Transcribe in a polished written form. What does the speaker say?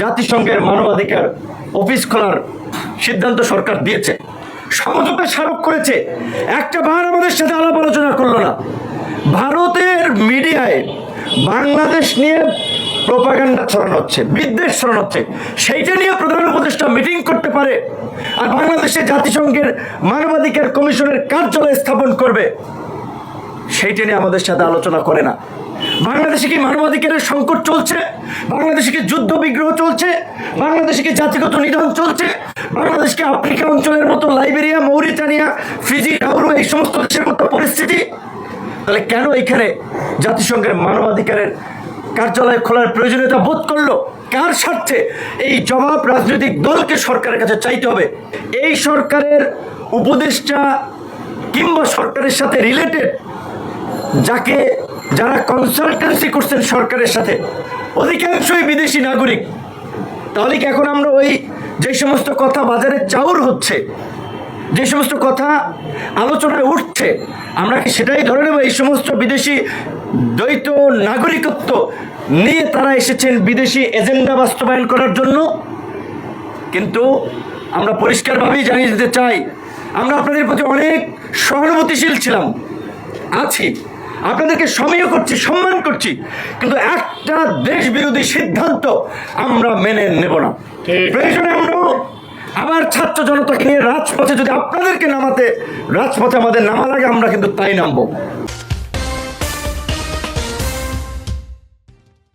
জাতিসংঘের মানবাধিকার অফিস খোলার সিদ্ধান্ত সরকার দিয়েছে, সমঝোতা স্মারক করেছে, একটা বার আমাদের সাথে আলাপ আলোচনা করলো না। ভারতের মিডিয়ায় বাংলাদেশ নিয়ে প্রোপাগান্ডা ছড়ানো হচ্ছে, বিদ্বেষ ছড়ানো হচ্ছে, সেইটা নিয়ে প্রধান উপদেষ্টা মিটিং করতে পারে আর বাংলাদেশে জাতিসংঘের মানবাধিকার কমিশনের কার্যালয় স্থাপন করবে, সেইটা নিয়ে আমাদের সাথে আলোচনা করে না। বাংলাদেশে কি মানবাধিকারের সংকট চলছে? বাংলাদেশে কি যুদ্ধ বিগ্রহ চলছে? বাংলাদেশে কি জাতিগত নিধন চলছে? বাংলাদেশকে আফ্রিকা অঞ্চলের মতো লাইবেরিয়া, মৌরিটানিয়া, ফিজি, নাউরু এই সমস্ত দেশের মতো পরিস্থিতি? তাহলে কেন এখানে জাতিসংঘের মানবাধিকারের কার্যালয় খোলার প্রয়োজনীয়তা বোধ করলো? কার স্বার্থে? এই জবাব রাজনৈতিক দলকে সরকারের কাছে চাইতে হবে। এই সরকারের উপদেষ্টা কিংবা সরকারের সাথে রিলেটেড যারা কনসালটেন্সি করছেন সরকারের সাথে, অধিকাংশই বিদেশি নাগরিক। তাহলে কি এখন আমরা ওই যে সমস্ত কথা বাজারে চাউর হচ্ছে, যে সমস্ত কথা আলোচনায় উঠছে, আমরা কি সেটাই ধরে নেব এই সমস্ত বিদেশি দ্বৈত নাগরিকত্ব নিয়ে তারা এসেছেন বিদেশি এজেন্ডা বাস্তবায়ন করার জন্য? কিন্তু আমরা পরিষ্কারভাবেই জানিয়ে দিতে চাই, আমরা আপনাদের প্রতি অনেক সহানুভূতিশীল ছিলাম, আছি, আপনাদেরকে সমীহ করছি, সম্মান করছি, কিন্তু একটা দেশ বিরোধী সিদ্ধান্ত আমরা মেনে নেব না। প্রয়োজনে আমরা আবার ছাত্র জনতাকে নিয়ে রাজপথে, যদি আপনাদেরকে রাজপথে আমাদের নামা লাগে, আমরা কিন্তু তাই নামবো।